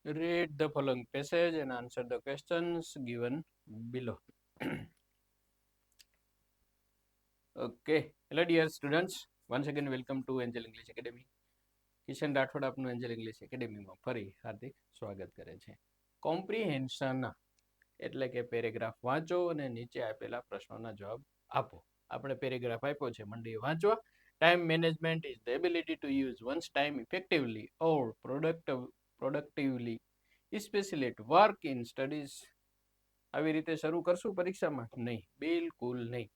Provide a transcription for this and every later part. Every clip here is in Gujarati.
Read the following passage and answer the questions given below. Okay. Hello, dear students. Once again, welcome to Angel English Academy. Kishan Rathod આપનું એન્જલ ઇંગ્લિશ એકેડેમીમાં ફરી હાર્દિક સ્વાગત કરે છે. કોમ્પ્રિહેન્શન એટલે કે પેરેગ્રાફ વાંચો અને નીચે આપેલા પ્રશ્નોના જવાબ આપો. આપણે પેરેગ્રાફ આપ્યો છે, મંડળીએ વાંચવા. Time management is the ability to use one's time effectively or productively, specially at work, in studies. આવી રીતે શરૂ કરશું પરીક્ષામાં? નહીં, બિલકુલ નહીં.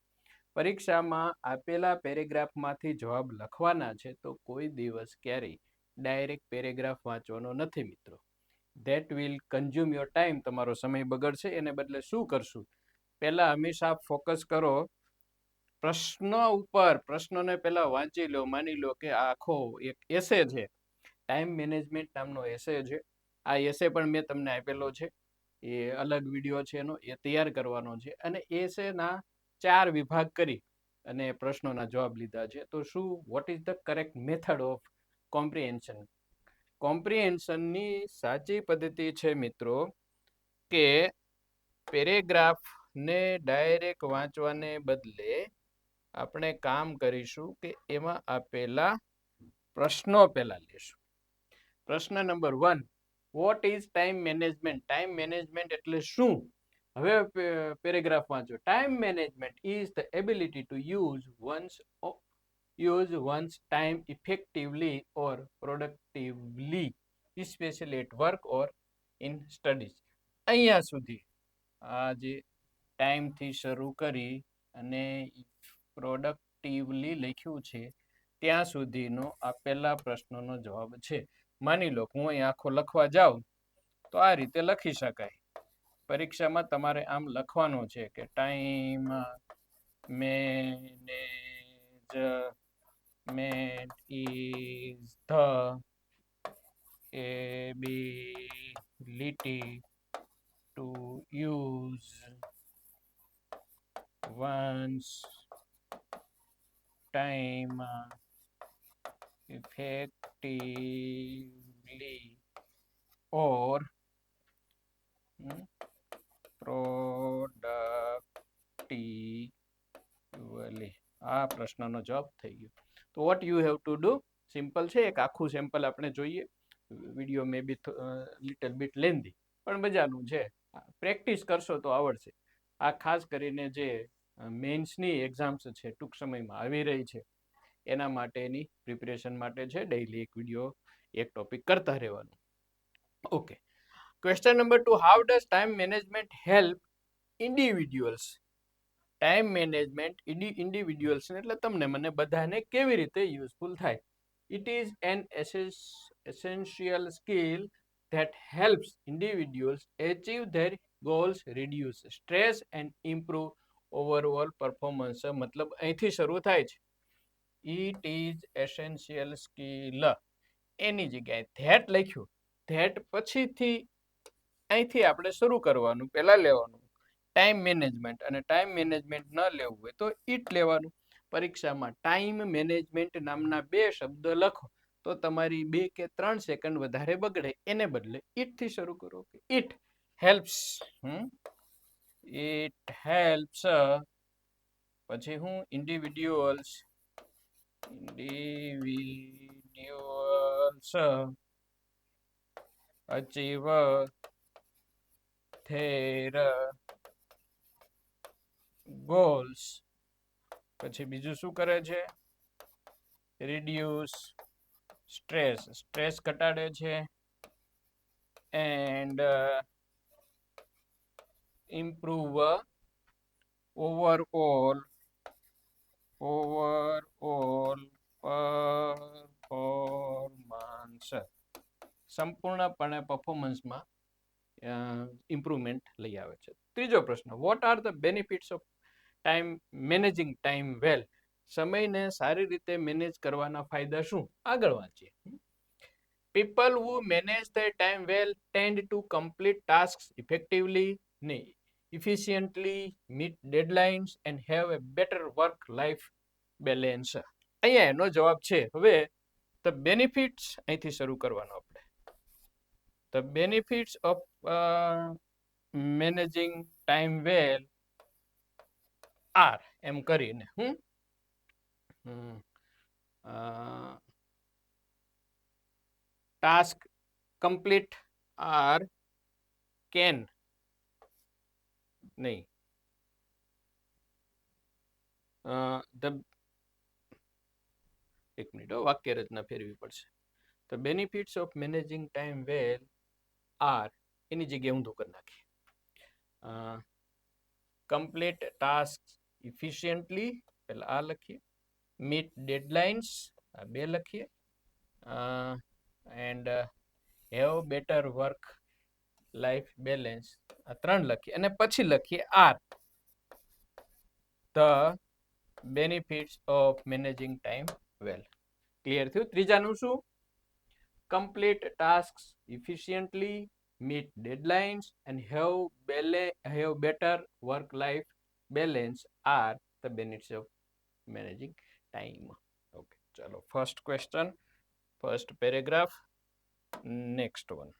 પરીક્ષામાં આપેલા પેરેગ્રાફમાંથી જવાબ લખવાના છે, તો કોઈ દિવસ ક્યારેય ડાયરેક્ટ પેરેગ્રાફ વાંચવાનો નથી મિત્રો. That will consume your time. તમારો સમય બગડશે. એને બદલે શું કરશું? પહેલા હંમેશા ફોકસ કરો પ્રશ્ન ઉપર. પ્રશ્નને પહેલા વાંચી લો. માની લો કે આખો એક એસે છે, ટાઈમ મેનેજમેન્ટ નામનો એસે છે. આ એસે પણ મેં તમને આપેલો છે, એ અલગ વિડીયો છે એનો, એ તૈયાર કરવાનો છે. અને એસેના 4 વિભાગ કરી અને પ્રશ્નોના જવાબ લીધા છે. તો શું, what is the correct method of comprehension? કોમ્પ્રિહેન્શનની સાચી પદ્ધતિ છે મિત્રો કે પેરેગ્રાફને ડાયરેક્ટ વાંચવાને બદલે આપણે કામ કરીશું કે એમાં આપેલા પ્રશ્નો પહેલા લેશું. પ્રશ્ન number 1, what is time management? Time management એટલે શું? હવે પેરેગ્રાફ વાંચો. Time management is the ability to use one's time effectively or productively, specially at work or in studies. અહીંયા સુધી આ જે ટાઈમથી શરૂ કરી અને પ્રોડક્ટિવલી લખ્યું છે ત્યાં સુધીનો આપેલા પ્રશ્નોનો જવાબ છે. માની લો હું અહીં આખો લખવા જાઉં તો આ રીતે લખી શકાય. પરીક્ષામાં તમારે આમ લખવાનો છે કે time management is the ability to use one's time effectively or productively. આ પ્રશ્નનો જવાબ થઈ ગયો. તો what you have to do? Simple છે. એક આખું સેમ્પલ આપણે જોઈએ. Video May be little bit lengthy, પણ મજાનું છે. પ્રેક્ટિસ કરશો તો આવડશે. આ ખાસ કરીને જે મેન્સની એક્ઝામ્સ છે ટૂંક સમયમાં આવી રહી છે એના માટેની પ્રિપેરેશન માટે છે. ડેઈલી એક વિડીયો, એક ટોપિક કરતા રહેવાનું. Okay. Question number 2, how does time management help individuals? Time management individuals એટલે તમને મને બધાને કેવી રીતે યુઝફુલ થાય? It is an essential skill that helps individuals achieve their goals, reduce stress and improve overall performance. મતલબ અહીંથી શરૂ થાય છે. It is essential skill. એની જગ્યાએ ધેટ લખ્યું. ધેટ પછીથી અહીંથી આપણે શરૂ કરવાનું, પહેલા લેવાનું ટાઈમ મેનેજમેન્ટ. અને ટાઈમ મેનેજમેન્ટ ન લેવું હોય તો ઇટ લેવાનું. પરીક્ષામાં ટાઈમ મેનેજમેન્ટ નામના 2 શબ્દ લખો તો તમારી 2 કે 3 સેકન્ડ વધારે બગડે. એને બદલે ઇટથી શરૂ કરો કે ઇટ હેલ્પ્સ. It helps. પછી હું ઇન્ડિવિડ્યુઅલ્સ achieve their goals. પછી બીજું શું કરે છે? reduce stress. સ્ટ્રેસ ઘટાડે છે. and improve overall performance. સંપૂર્ણપણે પરફોર્મન્સમાં ઇમ્પ્રુવમેન્ટ લઈ આવે છે. ત્રીજો પ્રશ્ન, what are the benefits of managing time well? સમયને સારી રીતે મેનેજ કરવાના ફાયદા શું? આગળ વાંચીએ. People who manage their time well tend to complete task effectively, efficiently, meet deadlines and have a better work life balance. અહીંયા એનો જવાબ છે. હવે ધ બેનિફિટ્સ અહીંથી શરૂ કરવાનો આપણે. The benefits of managing time well are એમ કરીને task complete or can નહીં the એક મિનિટ વાક્ય રચના ફેરવી પડશે. The benefits of managing time well are એની જગ્યાએ ઊંધું કરી નાખીએ. Complete tasks efficiently પેલા આ લખીએ, meet deadlines આ બે લખીએ, and have better work life balance આ ત્રણ લખીએ અને પછી લખીએ are the benefits of managing time well. Clear થયું? ત્રીજાનું શું? complete tasks efficiently, meet deadlines and have better work life balance are the benefits of managing time. Okay, chalo, first question, first paragraph, next one.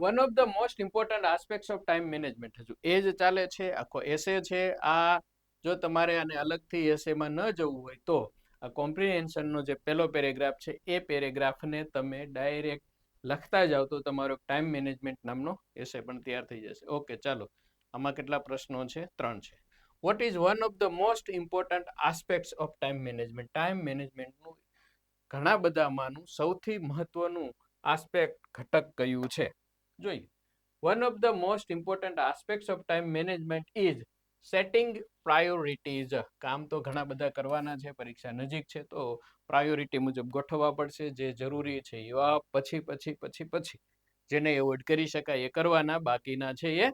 One of the most important aspects of time management હજુ એ જ ચાલે છે, આખો એસે છે આ. જો તમારે આને અલગથી એસેમાં ન જવું હોય તો આ કોમ્પ્રિહેન્શનનો જે પહેલો પેરેગ્રાફ છે એ પેરેગ્રાફને તમે ડાયરેક્ટ લખતા જાઓ તો તમારો ટાઈમ મેનેજમેન્ટ નામનો એસે પણ તૈયાર થઈ જશે. ઓકે, ચાલો, આમાં કેટલા પ્રશ્નો છે? 3 છે. What is one of the most important aspects of time management? ટાઈમ મેનેજમેન્ટનું ઘણા બધામાંનું સૌથી મહત્વનું આસ્પેક્ટ ઘટક કયું છે? જોઈએ. One of the most important aspects of time management is setting priorities. કામ તો ઘણા બધા કરવાના છે, પરીક્ષા નજીક છે તો પ્રાયોરિટી મુજબ ગોઠવવા પડશે. જે જરૂરી છે એવા પછી પછી પછી પછી જેને એવોઇડ કરી શકાય એ કરવાના, બાકીના છે એ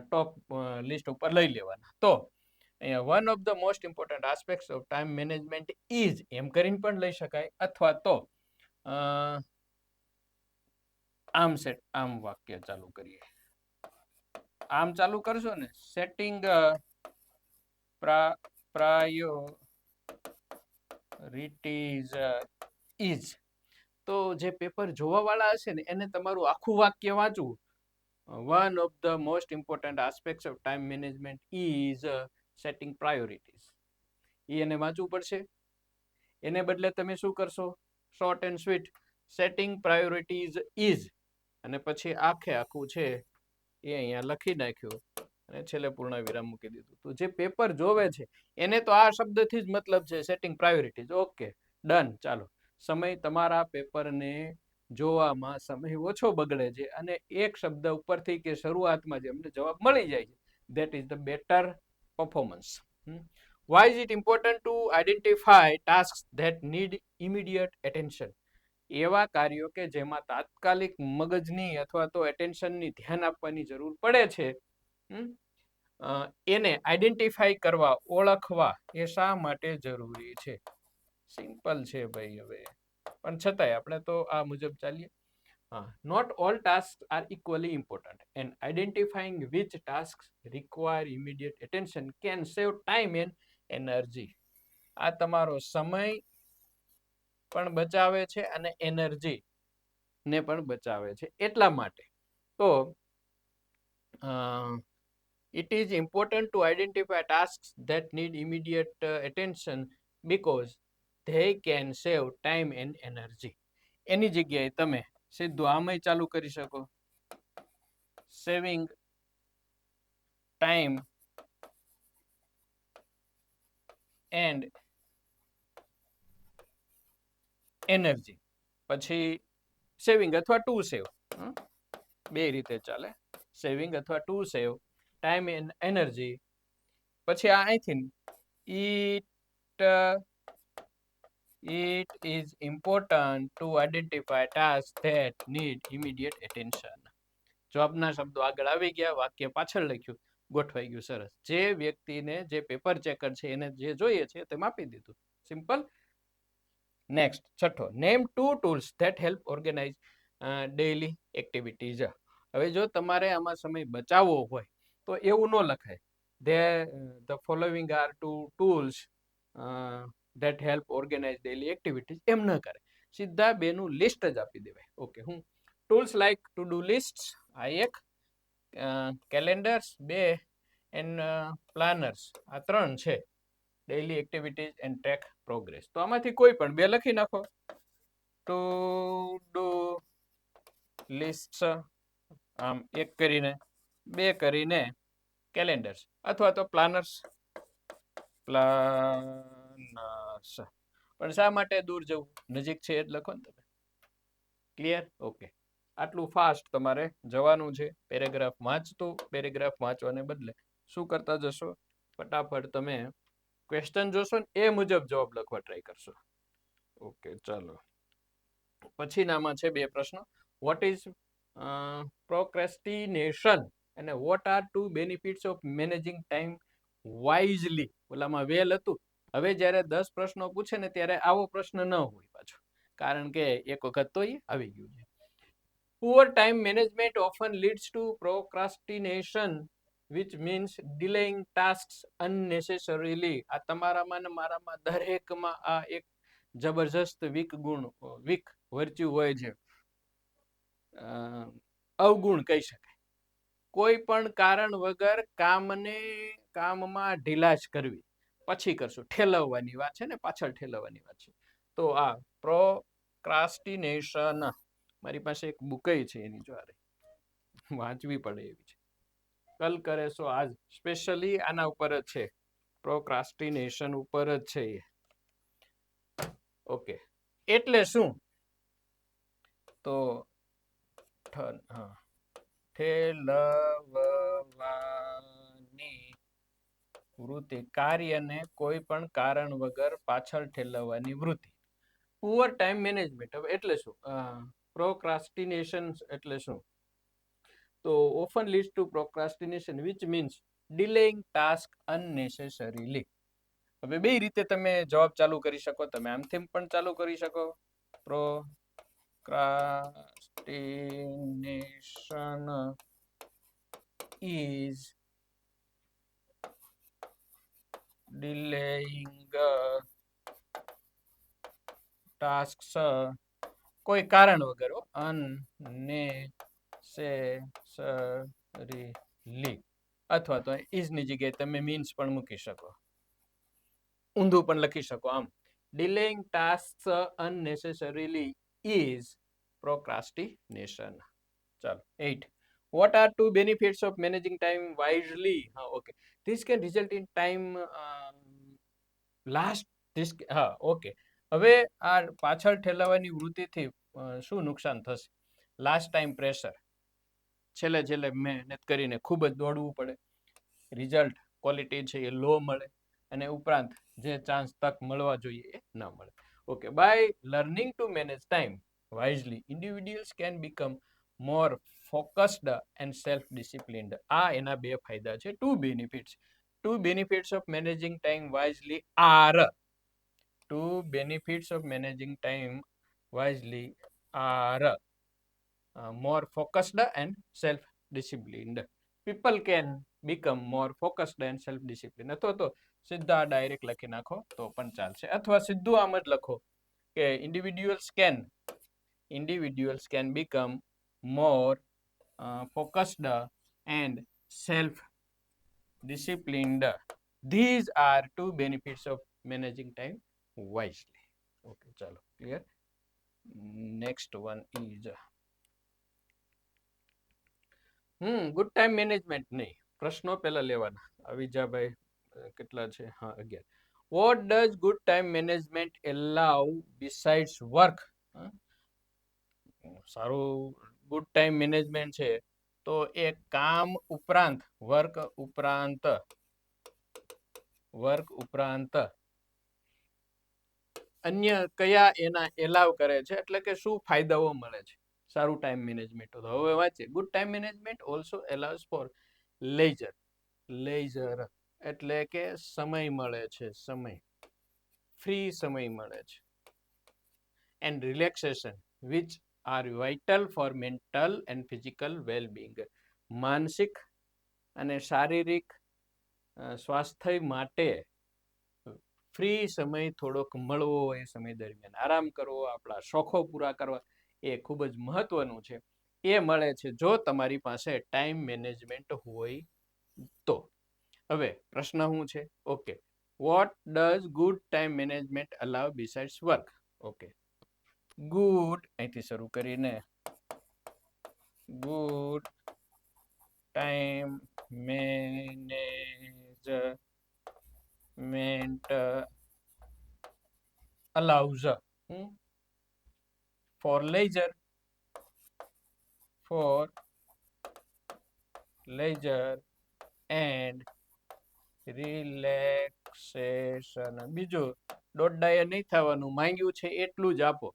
ટોપ લિસ્ટ ઉપર લઈ લેવાના. તો અહીંયા one of the most important aspects of time management is એમ કરીને પણ લઈ શકાય, અથવા તો આમ વાક્ય ચાલુ કરીએ. આમ ચાલુ કરશો ને, સેટિંગ પ્રાયોરિટીઝ ઇઝ. તો જે પેપર જોવા વાળા હશે ને એને તમારું આખું વાક્ય વાંચવું. One of the most important aspects of time management is setting priorities. એને વાંચવું પડશે. એને બદલે તમે શું કરશો? Short and sweet setting priorities is અને પછી આખું છે એ અહીંયા લખી નાખ્યું અને છેલ્લે પૂર્ણ વિરામ મૂકી દીધું. તો જે પેપર જોવે છે એને તો આ શબ્દથી જ મતલબ છે, સેટિંગ પ્રાયોરિટીઝ. Okay, done. ચાલો, સમય તમારા પેપરને જોવામાં સમય ઓછો બગડે છે અને એક શબ્દ ઉપરથી કે શરૂઆતમાં જે અમને જવાબ મળી જાય છે, that is the better performance. Why is it important to identify tasks that need immediate attention? એવા કાર્યો કે જેમાં તાત્કાલિક મગજની અથવા તો એટેન્શનની ધ્યાન આપવાની જરૂર પડે છે, એને આઈડેન્ટિફાઈ કરવા, ઓળખવા એ શા માટે જરૂરી છે? સિમ્પલ છે ભાઈ. હવે પણ છતાંય આપણે તો આ મુજબ ચાલીએ. Not all tasks are equally important and identifying which tasks require immediate attention can save time and energy. આ તમારો સમય પણ બચાવે છે અને એનર્જી ને પણ બચાવે છે. એટલા માટે તો it is important to identify tasks that need immediate attention because they can save time and energy. એની જગ્યાએ તમે સીધું આમય ચાલુ કરી શકો, સેવિંગ ટાઈમ એન્ડ એનર્જી. પછી સેવિંગ અથવા ટુ સેવ, બે રીતે ચાલે. સેવિંગ અથવા to save time and energy. પછી આ અહીંથી it is important to identify tasks that need immediate attention. જવાબના શબ્દો આગળ આવી ગયા, વાક્ય પાછળ લખ્યું, ગોઠવાઈ ગયું. સરસ. જે વ્યક્તિને જે પેપર ચેકર છે એને જે જોઈએ છે તે આપી દીધું. સિમ્પલ. નેક્સ્ટ, છઠ્ઠો, name 2 tools that help organize daily activities. હવે જો તમારે આમાં સમય બચાવવો હોય તો એવું ન લખાય the following are 2 tools that help organize daily activities. એમ ન કરે. સીધા બેનું લિસ્ટ જ આપી દેવાય. ઓકે, હું tools like to do list આ એક, કેલેન્ડર્સ બે, એન્ડ પ્લાનર્સ આ 3 છે. Daily activities and track progress. તો આમાંથી કોઈ પણ 2 લખી નાખો. ટુ ડુ લિસ્ટ આમ 1 કરીને, 2 કરીને કેલેન્ડર્સ અથવા તો પ્લાનર્સ. પણ શા માટે દૂર જવું, નજીક છે એ જ લખો ને તમે. ક્લિયર? ઓકે, આટલું ફાસ્ટ તમારે જવાનું છે. પેરેગ્રાફ વાંચવાને બદલે શું કરતા જશો, ફટાફટ તમે ક્વેશ્ચન જોશો ને એ મુજબ જવાબ લખવા ટ્રાય કરશો. ઓકે, ચાલો. પછીનામાં છે 2 પ્રશ્ન. વોટ ઇઝ પ્રોક્રેસ્ટિનેશન અને what are 2 benefits of managing time wisely. ઓલામાં વેલ હતું. હવે જ્યારે 10 પ્રશ્નો પૂછે ને ત્યારે આવો પ્રશ્ન ન હોય પાછો, કારણ કે એક વખત તો આવી ગયું છે. Poor time management often leads to procrastination which means delaying tasks unnecessarily. આ તમારામાં ને મારામાં દરેકમાં આ એક જબરજસ્ત વીક વર્ચ્યુ હોય છે, અવગુણ કહી શકાય. કોઈ પણ કારણ વગર કામમાં ઢીલાશ કરવી, પછી કરશું, ઠેલવવાની વાત છે ને, પાછળ ઠેલવવાની વાત છે. તો આ પ્રોક્રાસ્ટિનેશન, મારી પાસે એક બુકય છે એની જોડે, વાંચવી પડે એવી છે. કલ કરે સો આજ, સ્પેશિયલી આના ઉપર જ છે, પ્રોક્રાસ્ટિનેશન ઉપર જ છે એ. ઓકે, એટલે શું? તો ઠેલવવાની વૃત્તિ, કાર્યને કોઈ પણ કારણ વગર પાછળ ઠેલવવાની વૃત્તિ. પુઅર ટાઈમ મેનેજમેન્ટ, હવે એટલે શું? પ્રોક્રાસ્ટિનેશન એટલે શું? તો often leads to procrastination which means delaying task unnecessarily. હવે 2 રીતે તમે જવાબ ચાલુ કરી શકો. તમે આમથી પણ ચાલુ કરી શકો. Procrastination is delaying tasks કોઈ કારણ વગર unnecessarily, અથવા તો is ની જગ્યાએ તમે મીન્સ પણ મૂકી શકો, ઊંધું પણ લખી શકો. આમ delaying tasks unnecessarily is procrastination. ચાલો, 8. What are 2 benefits of managing time wisely? Okay, this can result in time okay. હવે આ પાછળ ઠેલાવાની વૃત્તિથી શું નુકસાન થશે? લાસ્ટ ટાઈમ પ્રેશર, છેલ્લે મહેનત કરીને ખૂબ જ દોડવું પડે, રિઝલ્ટ ક્વોલિટી છે એ લો મળે, અને ઉપરાંત જે ચાન્સ તક મળવા જોઈએ એ ન મળે. Okay, by learning to manage time wisely individuals can become more focused and self disciplined. આ એના 2 ફાયદા છે. 2 benefits. 2 benefits of managing time wisely are 2 benefits of managing time wisely are more focused and self-disciplined. People can become more focused and self-disciplined. અથવા તો સીધા ડાયરેક્ટ લખી નાખો તો પણ ચાલશે, અથવા સીધું આમ જ લખો કે individuals can become more focused and self-disciplined. These are 2 benefits of managing time wisely. Okay, chalo, clear? Next one is good time management નહીં, પ્રશ્નો પહેલા લેવાના. અવિજાભાઈ કેટલા છે? 11. What does good time management allow besides work? સારું ગુડ ટાઈમ મેનેજમેન્ટ છે તો એ કામ ઉપરાંત, વર્ક ઉપરાંત અન્ય કયા એના એલાવ કરે છે, એટલે કે શું ફાયદાઓ મળે છે સારું ટાઈમ મેનેજમેન્ટ? તો હવે વાંચીએ. Good time management also allows for leisure એટલે કે સમય મળે છે, ફ્રી સમય મળે છે, and relaxation which are vital for mental and physical wellbeing. માનસિક અને શારીરિક સ્વાસ્થ્ય માટે ફ્રી સમય થોડોક મળવો, એ સમય દરમિયાન આરામ કરવો, આપણા શોખો પૂરા કરવા, એ ખૂબ જ મહત્વનું છે. એ મળે છે જો તમારી પાસે ટાઈમ મેનેજમેન્ટ હોય તો. હવે પ્રશ્ન શું છે? Okay, what does good time management allow besides work? Okay, good અહીંથી શરૂ કરીને good time management allows for leisure and relaxation. બીજું દોડડાએ નહીં થવાનું, માંગ્યું છે એટલું જ આપો.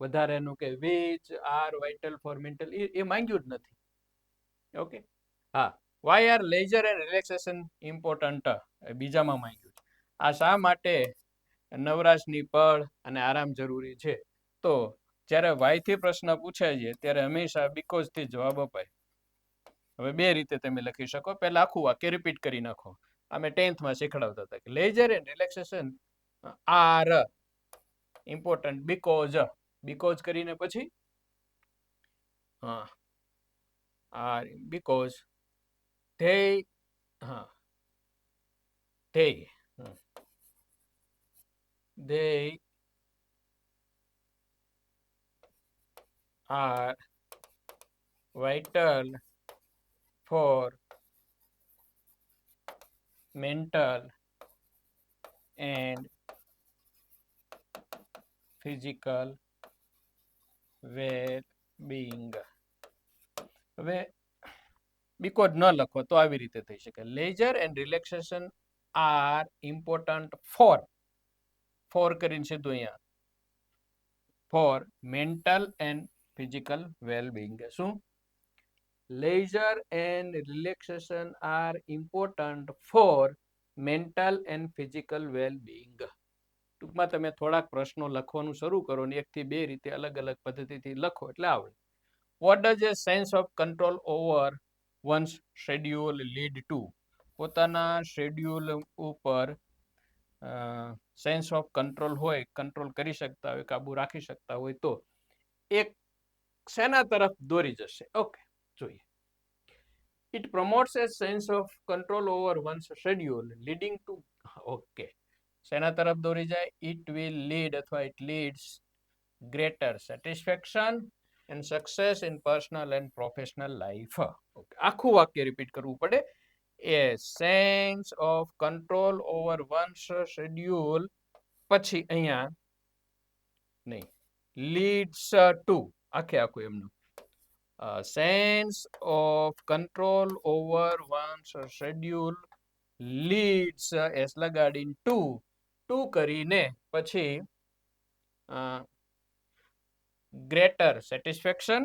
વધારેનું કે which are vital for mental, એ માંગ્યું જ નથી. ઓકે, હા, why are leisure and relaxation important, બીજામાં માંગ્યું છે. આ શા માટે નવરાશની પળ અને આરામ જરૂરી છે? તો જ્યારે વાયથી પ્રશ્ન પૂછાય છે ત્યારે હંમેશા બીકોઝથી જવાબ અપાય. હવે બે રીતે તમે લખી શકો. પહેલા આખું વાક્ય રિપીટ કરી નાખો. અમે 10th માં શીખડાવતા હતા કે leisure and relaxation are important because કરીને પછી are because they are vital for mental and physical well-being. હવે બીકોઝ ન લખો તો આવી રીતે થઈ શકે. Leisure and relaxation are important for કરીને સીધું અહીંયા for mental and physical wellbeing. શું? Leisure and relaxation are important for mental and physical wellbeing. ટૂંકમાં તમે થોડાક પ્રશ્નો લખવાનું શરૂ કરો ને 1 થી 2 રીતે અલગ અલગ પદ્ધતિથી લખો એટલે આવડે. What does A sense of control over one's schedule lead to? પોતાના શેડ્યુલ ઉપર સેન્સ ઓફ કંટ્રોલ હોય, કંટ્રોલ કરી શકતા હોય, કાબુ રાખી શકતા હોય તો એક શેના તરફ દોરી જશે? ઓકે, જોઈએ. It promotes a sense of control over one's schedule leading to. Okay, શેના તરફ દોરી જાય? ઇટ વિલ લીડ અથવા it leads greater satisfaction and success in personal and professional life. Okay, આખું વાક્ય રિપીટ કરવું પડે. A sense of control over one's schedule, પછી અહીંયા નહીં, લીડ્સ ટુ, આખું એમનું. Sense of control over one's schedule leads S લગાડીને ટુ કરીને પછી greater satisfaction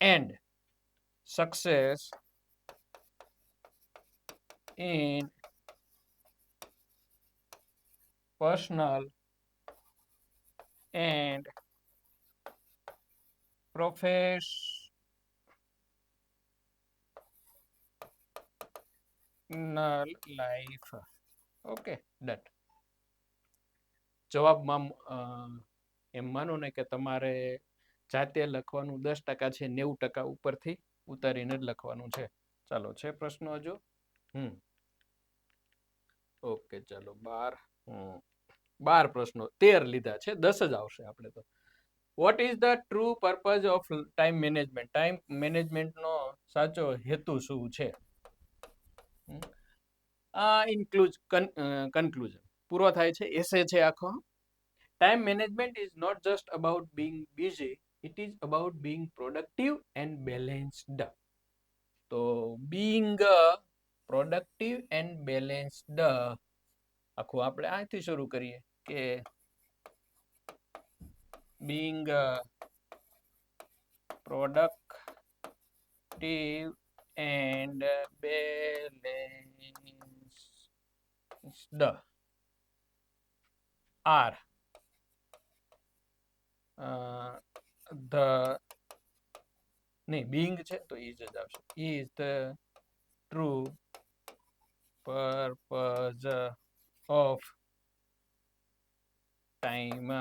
and success in personal and professional life. Okay, done. જવાબમાં એમ માનો ને કે તમારે જાતે લખવાનું 10% છે, 90% ઉપરથી ઉતારીને જ લખવાનું છે. ચાલો, છે પ્રશ્ન હજુ? ઓકે, ચાલો 12 પ્રશ્નો, 13 લીધા છે, 10 જ આવશે આપણે તો. What is the true purpose of time management? Time મેનેજમેન્ટનો સાચો હેતુ શું છે? કન્ક્લુઝન પૂરો થાય છે, એસે છે આખો. Time management is not just about being busy, it is about being productive and balanced. તો બીંગ પ્રોડક્ટિવ એન્ડ બેલેન્સ્ડ, આખું આપણે અહીંથી શરૂ કરીએ કે being productive and balanced are the નહીં, being છે તો is જ આવશે. is the true purpose of time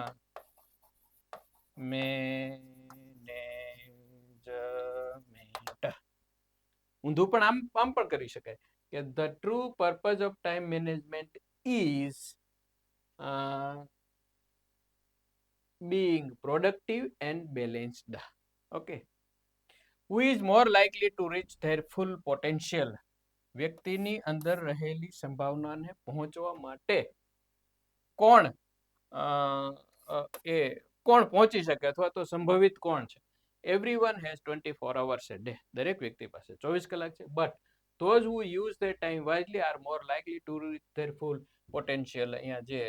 management. ઊંધું પણ આમ પણ કરી શકાય કે the true purpose of time management is being productive and balanced. Okay. Who is more likely to reach their full potential? વ્યક્તિની અંદર રહેલી સંભાવનાને પહોંચવા માટે કોણ કોણ પહોંચી શકે અથવા તો સંભવિત કોણ છે? Everyone has 24 hours a day. દરેક વ્યક્તિ પાસે 24 કલાક છે. But those who use their time wisely are more likely to reach their full potential. અહીંયા જે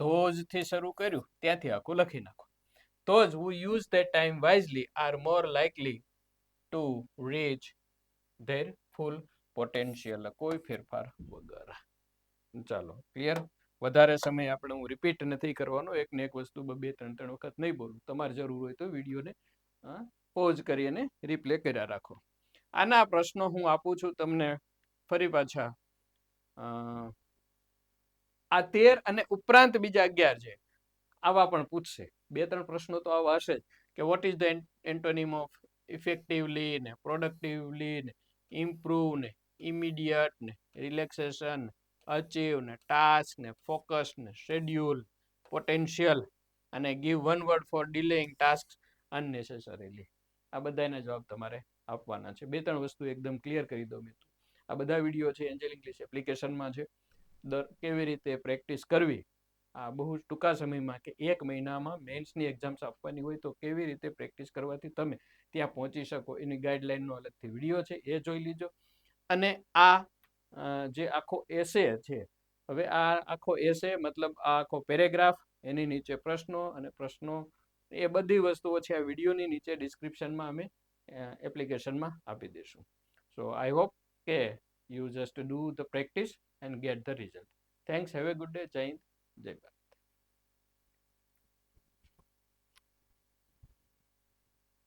those થી શરૂ કર્યું ત્યાંથી આખું લખી નાખો. Those who use their time wisely are more likely to reach their full potential. કોઈ ફેરફાર વગર. ચાલો, ક્લિયર? વધારે સમય આપણે હું રિપીટ નથી કરવાનો, એક ને એક વસ્તુ 2-3 વખત નહીં બોલું. તમારે જરૂર હોય તો વિડીયોને પોઝ કરી અને રિપ્લે કર્યા રાખો. આના પ્રશ્નો હું આપું છું તમને ફરી પાછા. આ 13 અને ઉપરાંત બીજા 11 છે, આવા પણ પૂછશે. 2-3 પ્રશ્નો તો આવા હશે જ કે what is the antonym of effectively ને, પ્રોડક્ટિવલી ને, ઇમ્પ્રૂવ ને, ઇમિડિયટ ને, રિલેક્સેશન, અચીવ ને, ટાસ્ક ને, ફોકસ ને, શેડ્યુલ, પોટેન્શિયલ અને give one word for delaying task unnecessarily. આ બધાના જવાબ તમારે આપવાના છે. 2-3 વસ્તુ એકદમ ક્લિયર કરી દો મિત્રો. આ બધા વિડીયો છે એન્જલ ઇંગ્લિશ એપ્લિકેશનમાં છે. કેવી રીતે પ્રેક્ટિસ કરવી, આ બહુ ટૂંકા સમયમાં કે 1 મહિનામાં મેન્સની એક્ઝામ્સ આપવાની હોય તો કેવી રીતે પ્રેક્ટિસ કરવાથી તમે ત્યાં પહોંચી શકો એની ગાઈડલાઈનનો અલગથી વિડીયો છે, એ જોઈ લીજો. અને આ જે આખો એસે છે, હવે આ આખો એસે મતલબ આ આખો પેરેગ્રાફ, એની નીચે પ્રશ્નો અને પ્રશ્નો, એ બધી વસ્તુઓ છે આ વિડીયોની નીચે ડિસ્ક્રિપ્શનમાં અમે એપ્લિકેશનમાં આપી દઈશું. સો આઈ હોપ કે you just do the practice and get the result. Thanks. Have a good day. Jai Hind. Jai Bharat.